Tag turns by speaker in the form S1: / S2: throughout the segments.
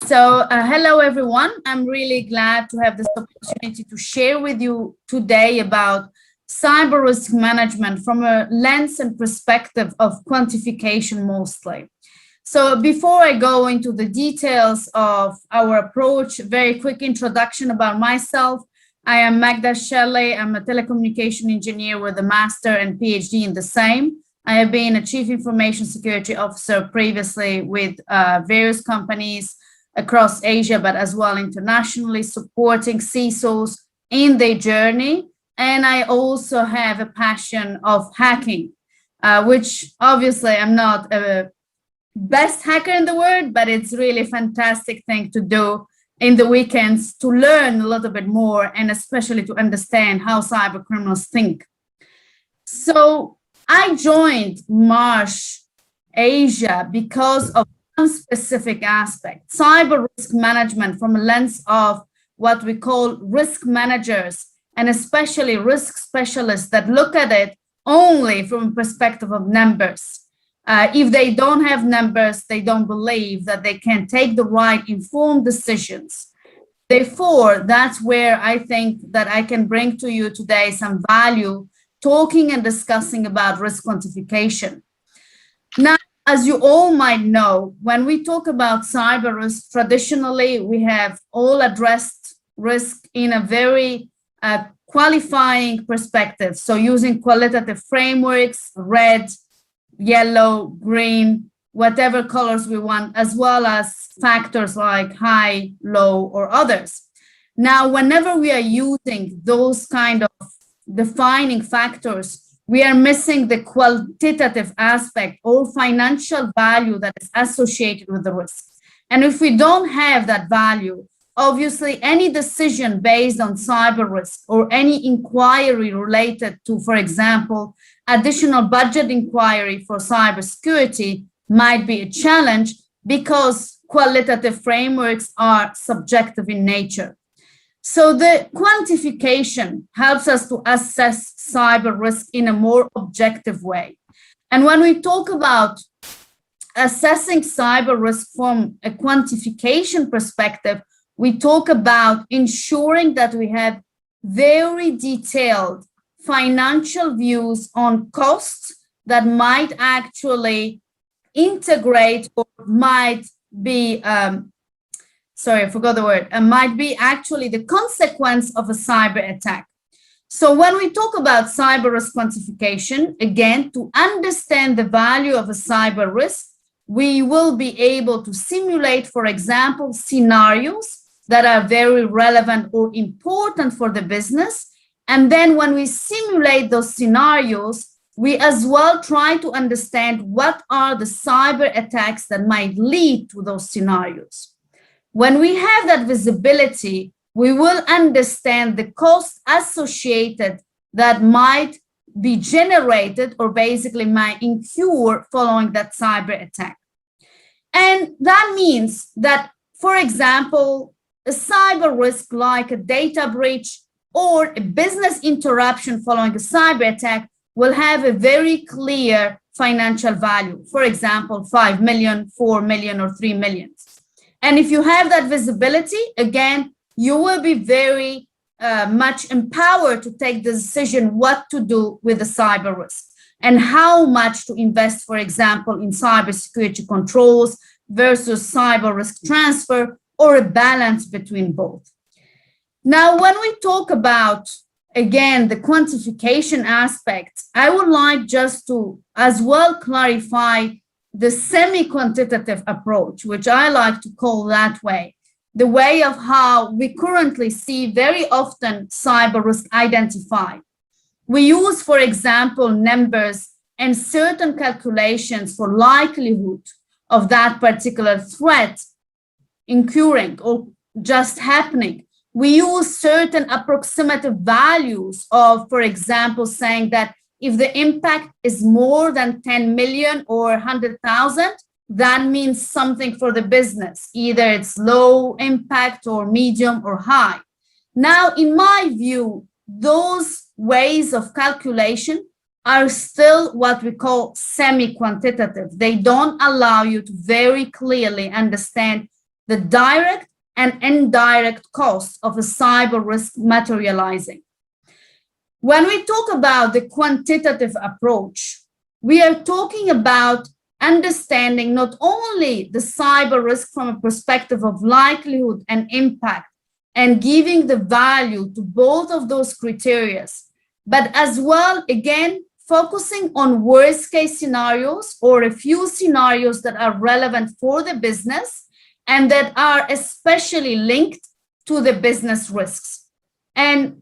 S1: Hello everyone. I'm really glad to have this opportunity to share with you today about cyber risk management from a lens and perspective of quantification mostly. So before I go into the details of our approach, very quick introduction about myself. I am Magda Shelley. I'm a telecommunication engineer with a master and PhD in the same. I have been a chief information security officer previously with various companies across Asia, but as well internationally, supporting CISOs in their journey. And I also have a passion of hacking, which obviously I'm not a best hacker in the world, but it's really a fantastic thing to do in the weekends to learn a little bit more and especially to understand how cyber criminals think. So I joined Marsh Asia because of one specific aspect, cyber risk management from a lens of what we call risk managers and especially risk specialists that look at it only from a perspective of numbers. If they don't have numbers, they don't believe that they can take the right informed decisions. Therefore, that's where I think that I can bring to you today some value talking and discussing about risk quantification. Now, as you all might know, when we talk about cyber risk, traditionally, we have all addressed risk in a very qualifying perspective. So using qualitative frameworks, red, yellow, green, whatever colors we want, as well as factors like high, low, or others. Now, whenever we are using those kind of defining factors, we are missing the qualitative aspect or financial value that is associated with the risk. And if we don't have that value, obviously any decision based on cyber risk or any inquiry related to, for example, additional budget inquiry for cybersecurity might be a challenge because qualitative frameworks are subjective in nature. So the quantification helps us to assess cyber risk in a more objective way. And when we talk about assessing cyber risk from a quantification perspective, we talk about ensuring that we have very detailed financial views on costs that might actually integrate or might be, sorry, I forgot the word, might be actually the consequence of a cyber attack. So when we talk about cyber risk quantification, again, to understand the value of a cyber risk, we will be able to simulate, for example, scenarios that are very relevant or important for the business. And then when we simulate those scenarios, we as well try to understand what are the cyber attacks that might lead to those scenarios. When we have that visibility, we will understand the cost associated that might be generated or basically might incur following that cyber attack. And that means that, for example, a cyber risk like a data breach or a business interruption following a cyber attack will have a very clear financial value. For example, 5 million, 4 million, or 3 million. And if you have that visibility, again, you will be very much empowered to take the decision what to do with the cyber risk and how much to invest, for example, in cybersecurity controls versus cyber risk transfer or a balance between both. Now, when we talk about, again, the quantification aspect, I would like just to as well clarify the semi-quantitative approach, which I like to call that way, the way of how we currently see very often cyber risk identified. We use, for example, numbers and certain calculations for likelihood of that particular threat incurring or just happening. We use certain approximative values of, for example, saying that if the impact is more than 10 million or 100,000, that means something for the business. Either it's low impact or medium or high. Now, in my view, those ways of calculation are still what we call semi-quantitative. They don't allow you to very clearly understand the direct and indirect costs of a cyber risk materializing. When we talk about the quantitative approach, we are talking about understanding not only the cyber risk from a perspective of likelihood and impact and giving the value to both of those criteria, but as well, again, focusing on worst case scenarios or a few scenarios that are relevant for the business and that are especially linked to the business risks. And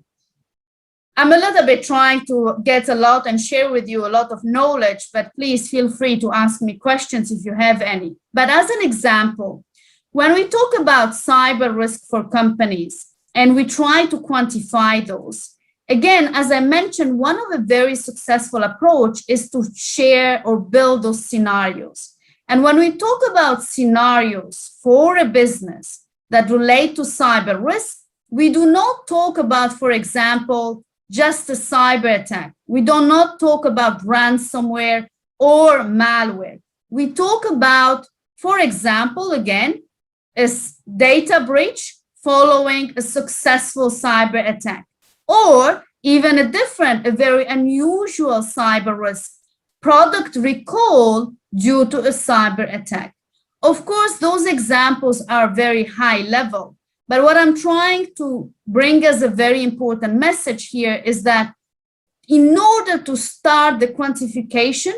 S1: I'm a little bit trying to get a lot and share with you a lot of knowledge, but please feel free to ask me questions if you have any. But as an example, when we talk about cyber risk for companies and we try to quantify those, again, as I mentioned, one of the very successful approach is to share or build those scenarios. And when we talk about scenarios for a business that relate to cyber risk, we do not talk about, for example, just a cyber attack. We do not talk about ransomware or malware. We talk about, for example, again, a data breach following a successful cyber attack, or even a very unusual cyber risk, product recall due to a cyber attack. Of course, those examples are very high level, but what I'm trying to bring as a very important message here is that in order to start the quantification,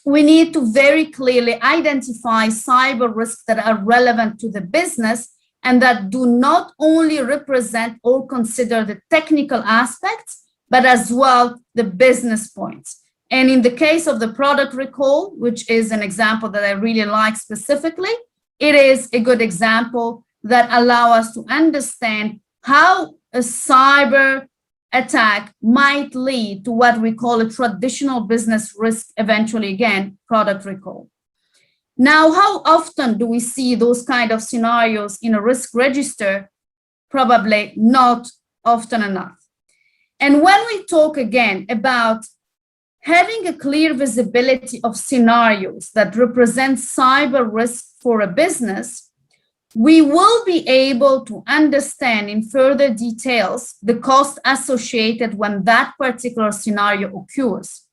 S1: we need to very clearly identify cyber risks that are relevant to the business and that do not only represent or consider the technical aspects, but as well the business points. And in the case of the product recall, which is an example that I really like specifically, it is a good example that allow us to understand how a cyber attack might lead to what we call a traditional business risk, eventually again, product recall. Now, how often do we see those kind of scenarios in a risk register? Probably not often enough. And when we talk again about having a clear visibility of scenarios that represent cyber risk for a business, we will be able to understand in further details the cost associated when that particular scenario occurs.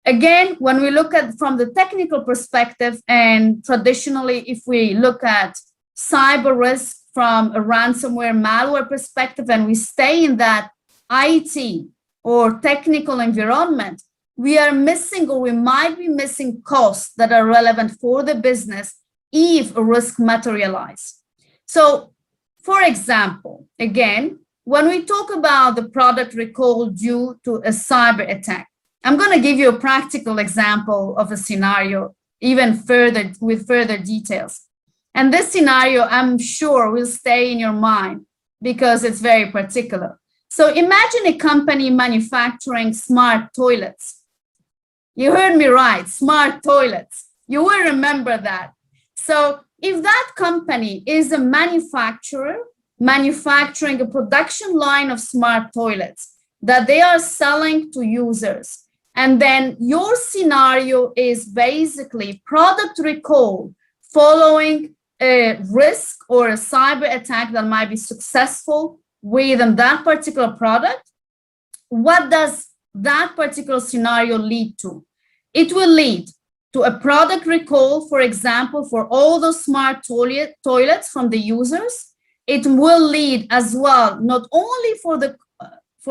S1: Again, when we look at from the technical perspective, and traditionally, if we look at cyber risk from a ransomware malware perspective, and we stay in that IT or technical environment, we are missing, or we might be missing costs that are relevant for the business if a risk materializes. So, for example, again, when we talk about the product recall due to a cyber attack, I'm going to give you a practical example of a scenario, even further with further details. And this scenario, I'm sure, will stay in your mind because it's very particular. So imagine a company manufacturing smart toilets. You heard me right, smart toilets. You will remember that. So if that company is a manufacturer manufacturing a production line of smart toilets that they are selling to users, and then your scenario is basically product recall following a risk or a cyber attack that might be successful within that particular product, what does that particular scenario lead to? It will lead to a product recall, for example, for all those smart toilets from the users. It will lead as well, not only for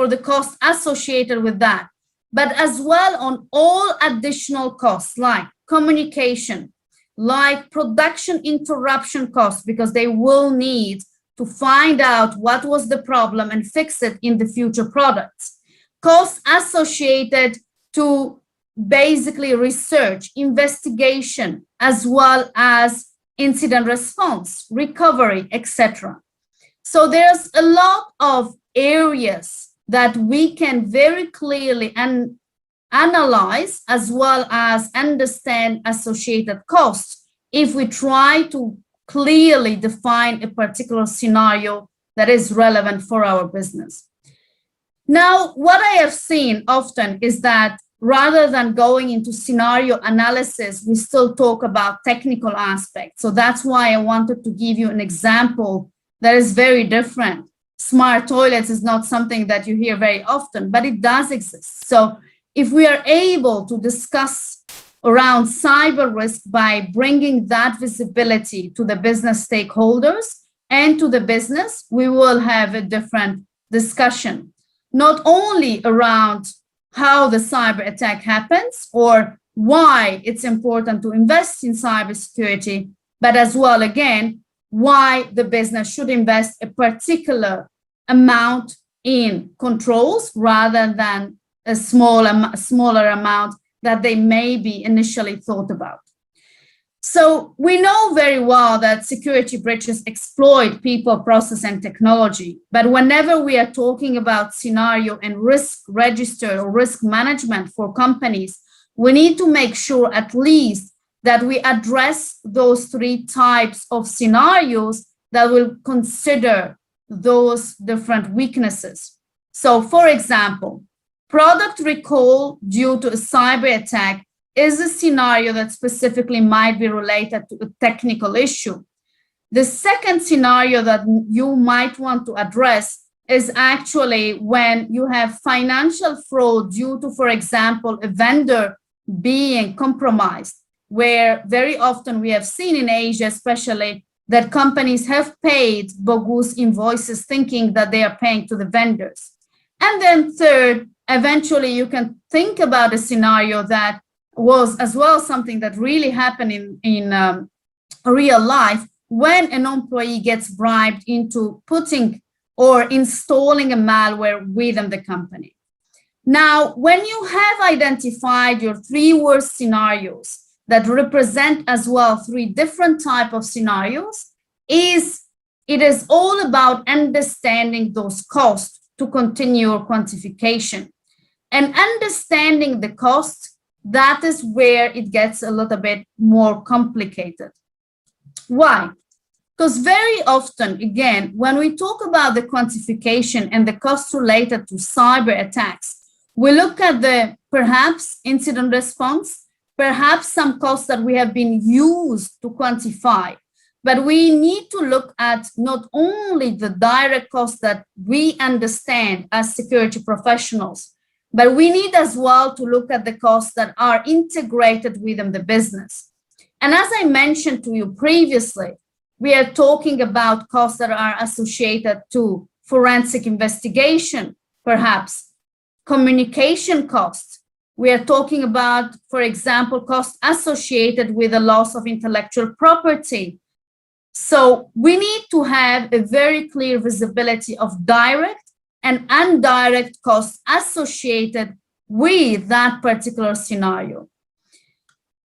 S1: the cost associated with that, but as well on all additional costs like communication, like production interruption costs, because they will need to find out what was the problem and fix it in the future products. Costs associated to basically research, investigation, as well as incident response, recovery, etc. So there's a lot of areas that we can very clearly analyze as well as understand associated costs if we try to clearly define a particular scenario that is relevant for our business. Now, what I have seen often is that rather than going into scenario analysis, we still talk about technical aspects. So that's why I wanted to give you an example that is very different. Smart toilets is not something that you hear very often, but it does exist. So if we are able to discuss around cyber risk by bringing that visibility to the business stakeholders and to the business, we will have a different discussion, not only around how the cyber attack happens or why it's important to invest in cybersecurity, but as well, again, why the business should invest a particular amount in controls rather than a smaller amount that they maybe initially thought about. So we know very well that security breaches exploit people, process, and technology. But whenever we are talking about scenario and risk register or risk management for companies, we need to make sure at least that we address those three types of scenarios that will consider those different weaknesses. So for example, product recall due to a cyber attack is a scenario that specifically might be related to a technical issue. The second scenario that you might want to address is actually when you have financial fraud due to, for example, a vendor being compromised, where very often we have seen in Asia, especially, that companies have paid bogus invoices thinking that they are paying to the vendors. And then third, eventually you can think about a scenario that was as well something that really happened in real life, when an employee gets bribed into putting or installing a malware within the company. Now, when you have identified your three worst scenarios that represent as well three different types of scenarios, it is all about understanding those costs to continue your quantification. And understanding the costs, that is where it gets a little bit more complicated. Why? Because very often, again, when we talk about the quantification and the costs related to cyber attacks, we look at the perhaps incident response, perhaps some costs that we have been used to quantify, but we need to look at not only the direct costs that we understand as security professionals, but we need as well to look at the costs that are integrated within the business. And as I mentioned to you previously, we are talking about costs that are associated to forensic investigation, perhaps communication costs. We are talking about, for example, costs associated with the loss of intellectual property. So we need to have a very clear visibility of direct and indirect costs associated with that particular scenario.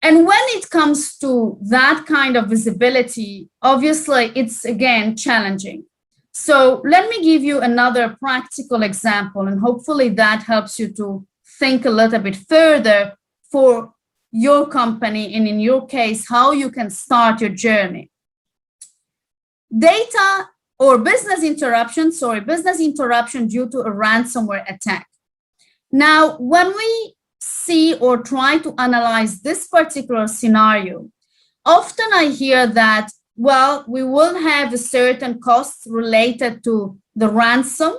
S1: And when it comes to that kind of visibility, obviously it's again challenging. So let me give you another practical example, and hopefully that helps you to think a little bit further for your company and in your case, how you can start your journey. Data or business interruption due to a ransomware attack. Now, when we see or try to analyze this particular scenario, often I hear that, well, we will have a certain costs related to the ransom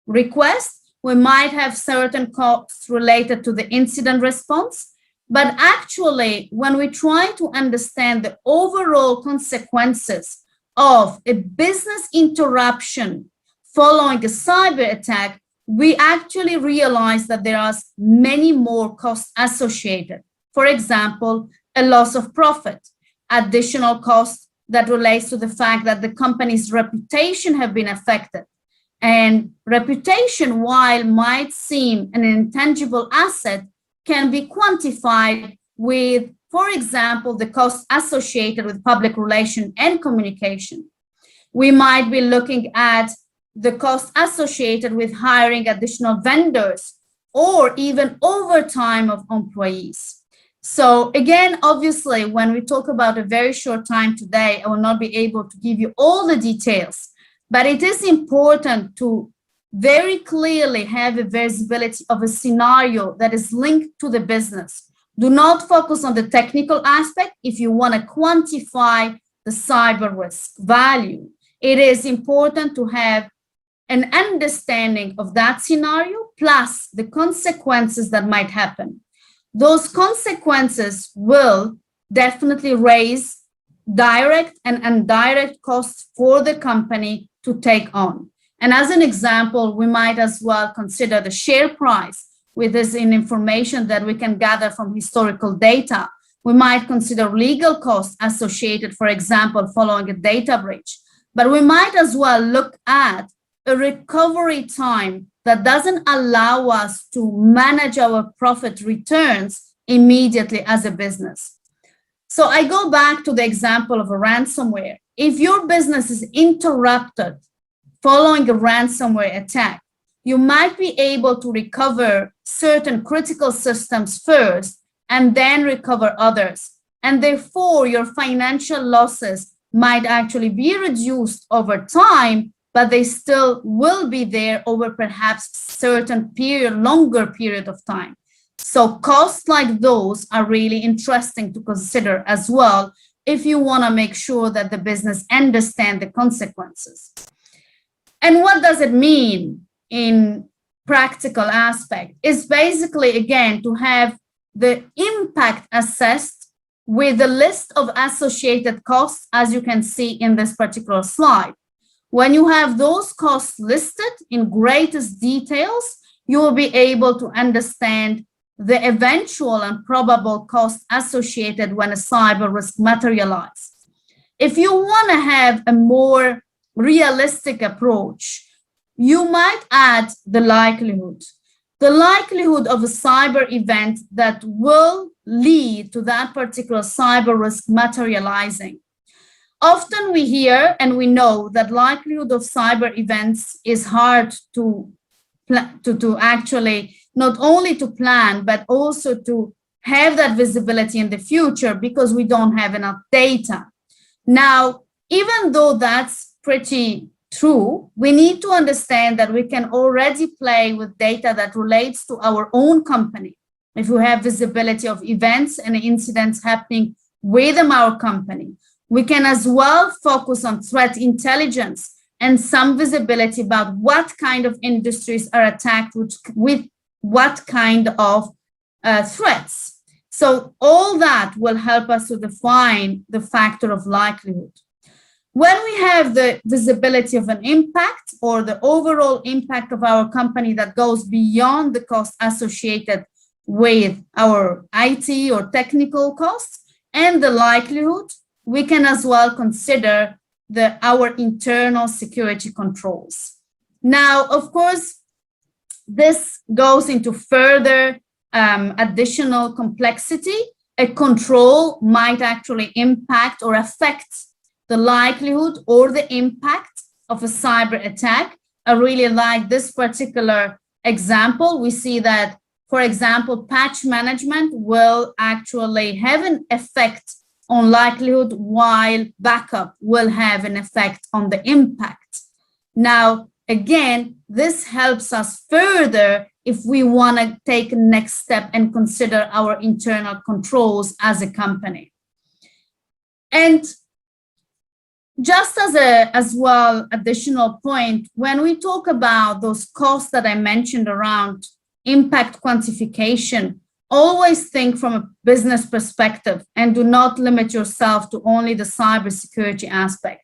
S1: request. We might have certain costs related to the incident response. But actually, when we try to understand the overall consequences of a business interruption following a cyber attack, we actually realize that there are many more costs associated. For example, a loss of profit, additional costs that relates to the fact that the company's reputation have been affected. And reputation, while might seem an intangible asset, can be quantified with, for example, the costs associated with public relation and communication. We might be looking at the costs associated with hiring additional vendors or even overtime of employees. So again, obviously, when we talk about a very short time today, I will not be able to give you all the details, but it is important to very clearly have a visibility of a scenario that is linked to the business. Do not focus on the technical aspect if you want to quantify the cyber risk value. It is important to have an understanding of that scenario plus the consequences that might happen. Those consequences will definitely raise direct and indirect costs for the company to take on. And as an example, we might as well consider the share price, with this information that we can gather from historical data. We might consider legal costs associated, for example, following a data breach. But we might as well look at a recovery time that doesn't allow us to manage our profit returns immediately as a business. So I go back to the example of a ransomware. If your business is interrupted following a ransomware attack, you might be able to recover certain critical systems first and then recover others. And therefore, your financial losses might actually be reduced over time, but they still will be there over perhaps certain longer period of time. So costs like those are really interesting to consider as well if you want to make sure that the business understand the consequences. And what does it mean in practical aspect? Is basically, again, to have the impact assessed with a list of associated costs, as you can see in this particular slide. When you have those costs listed in greatest details, you will be able to understand the eventual and probable costs associated when a cyber risk materializes. If you want to have a more realistic approach, you might add the likelihood of a cyber event that will lead to that particular cyber risk materializing. Often we hear and we know that likelihood of cyber events is hard to actually not only to plan, but also to have that visibility in the future because we don't have enough data. Now, even though that's pretty true, we need to understand that we can already play with data that relates to our own company. If we have visibility of events and incidents happening within our company, we can as well focus on threat intelligence and some visibility about what kind of industries are attacked with what kind of threats. So all that will help us to define the factor of likelihood. When we have the visibility of an impact or the overall impact of our company that goes beyond the cost associated with our IT or technical costs and the likelihood, we can as well consider our internal security controls. Now, of course, this goes into further additional complexity. A control might actually impact or affect the likelihood or the impact of a cyber attack. I really like this particular example. We see that, for example, patch management will actually have an effect on likelihood while backup will have an effect on the impact. Now, again, this helps us further if we want to take a next step and consider our internal controls as a company. And just as well additional point, when we talk about those costs that I mentioned around impact quantification, always think from a business perspective and do not limit yourself to only the cybersecurity aspect.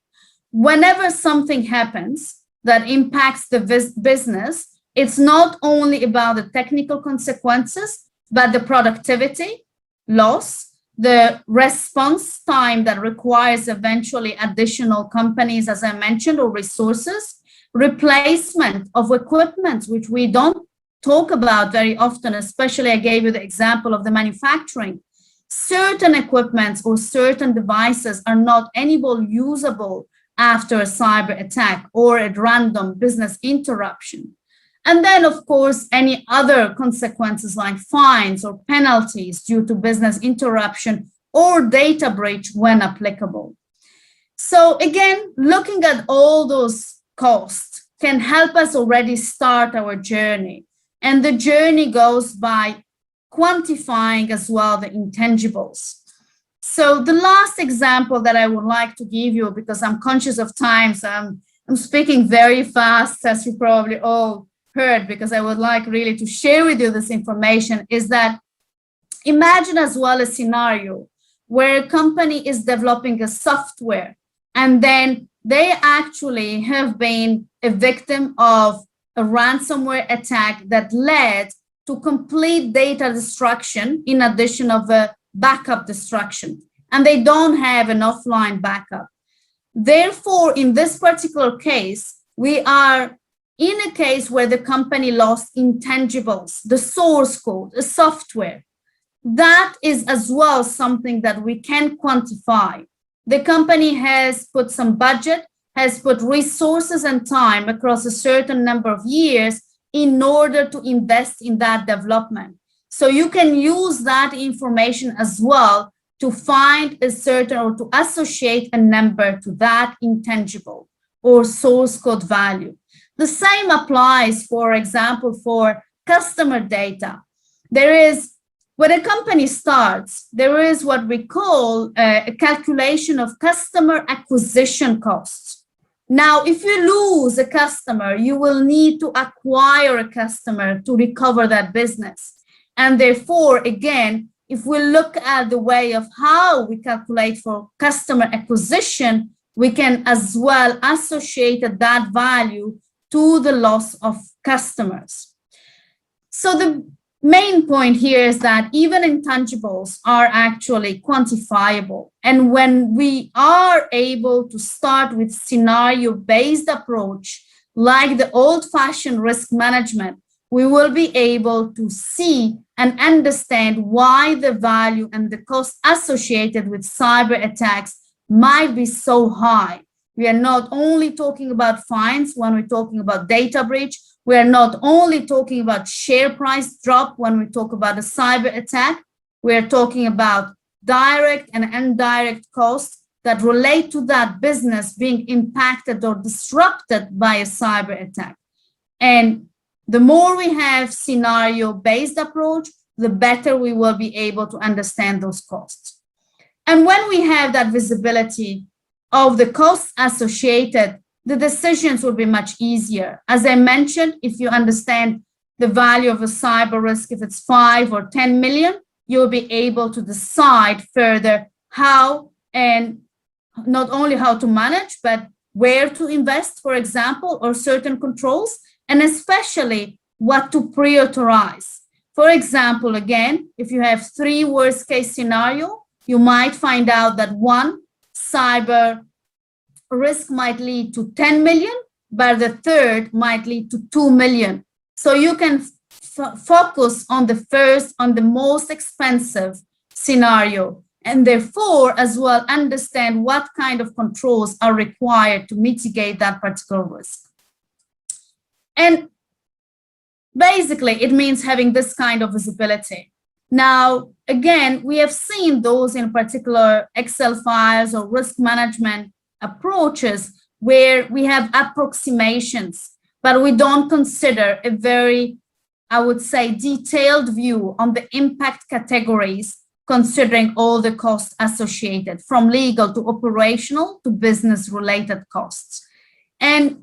S1: Whenever something happens that impacts the business, it's not only about the technical consequences, but the productivity loss, the response time that requires eventually additional companies, as I mentioned, or resources, replacement of equipment, which we don't talk about very often, especially I gave you the example of the manufacturing. Certain equipments or certain devices are not anymore usable after a cyber attack or a random business interruption. And then, of course, any other consequences like fines or penalties due to business interruption or data breach when applicable. So again, looking at all those costs, can help us already start our journey. And the journey goes by quantifying as well the intangibles. So the last example that I would like to give you, because I'm conscious of time, so I'm speaking very fast, as you probably all heard, because I would like really to share with you this information, is that imagine as well a scenario where a company is developing a software and then they actually have been a victim of a ransomware attack that led to complete data destruction in addition of a backup destruction, and they don't have an offline backup. Therefore, in this particular case, we are in a case where the company lost intangibles, the source code, the software. That is as well something that we can quantify. The company has put some budget, has put resources and time across a certain number of years in order to invest in that development. So you can use that information as well to find a certain or to associate a number to that intangible or source code value. The same applies, for example, for customer data. When a company starts, there is what we call a calculation of customer acquisition costs. Now, if you lose a customer, you will need to acquire a customer to recover that business. And therefore, again, if we look at the way of how we calculate for customer acquisition, we can as well associate that value to the loss of customers. So the main point here is that even intangibles are actually quantifiable. And when we are able to start with scenario-based approach, like the old-fashioned risk management, we will be able to see and understand why the value and the cost associated with cyber attacks might be so high. We are not only talking about fines when we're talking about data breach. We are not only talking about share price drop when we talk about a cyber attack. We are talking about direct and indirect costs that relate to that business being impacted or disrupted by a cyber attack. And the more we have scenario-based approach, the better we will be able to understand those costs. And when we have that visibility of the costs associated, the decisions will be much easier. As I mentioned, if you understand the value of a cyber risk, if it's 5 or 10 million, you'll be able to decide further how, and not only how to manage, but where to invest, for example, or certain controls, and especially what to prioritize. For example, again, if you have 3 worst case scenarios, you might find out that 1, cyber risk might lead to 10 million, but the third might lead to 2 million. So you can focus on the most expensive scenario, and therefore as well understand what kind of controls are required to mitigate that particular risk. And basically, it means having this kind of visibility. Now, again, we have seen those in particular Excel files or risk management approaches where we have approximations, but we don't consider a very, I would say, detailed view on the impact categories, considering all the costs associated, from legal to operational to business-related costs. And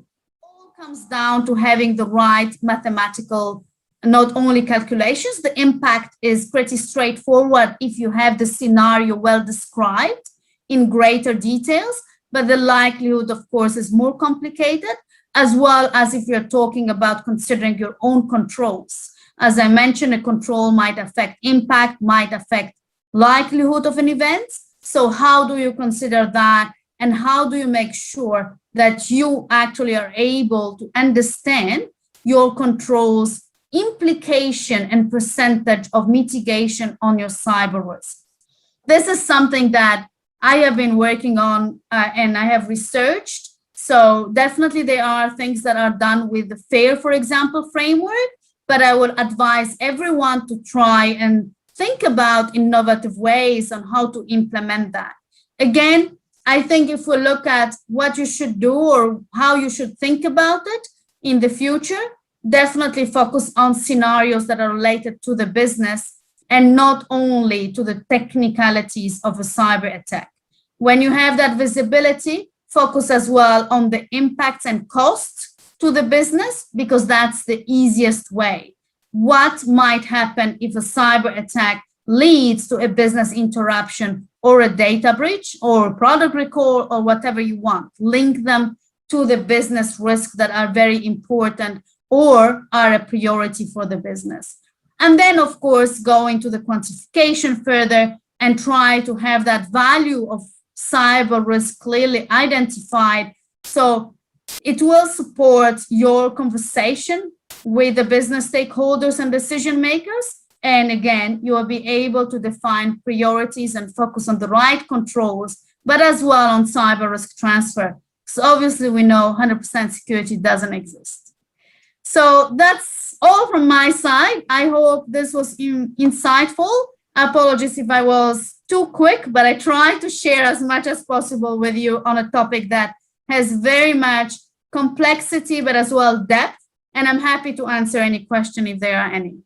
S1: comes down to having the right mathematical, not only calculations. The impact is pretty straightforward if you have the scenario well described in greater details, but the likelihood, of course, is more complicated, as well as if you're talking about considering your own controls. As I mentioned, a control might affect impact, might affect likelihood of an event. So how do you consider that? And how do you make sure that you actually are able to understand your controls, implication, and percentage of mitigation on your cyber risk? This is something that I have been working on and I have researched. So definitely there are things that are done with the FAIR, for example, framework, but I would advise everyone to try and think about innovative ways on how to implement that. Again, I think if we look at what you should do or how you should think about it, in the future, definitely focus on scenarios that are related to the business and not only to the technicalities of a cyber attack. When you have that visibility, focus as well on the impacts and costs to the business, because that's the easiest way. What might happen if a cyber attack leads to a business interruption or a data breach or a product recall or whatever you want? Link them to the business risks that are very important or are a priority for the business. And then, of course, go into the quantification further and try to have that value of cyber risk clearly identified. So it will support your conversation with the business stakeholders and decision makers. And again, you will be able to define priorities and focus on the right controls, but as well on cyber risk transfer. So obviously we know 100% security doesn't exist. So that's all from my side. I hope this was insightful. Apologies if I was too quick, but I tried to share as much as possible with you on a topic that has very much complexity, but as well depth. And I'm happy to answer any question if there are any.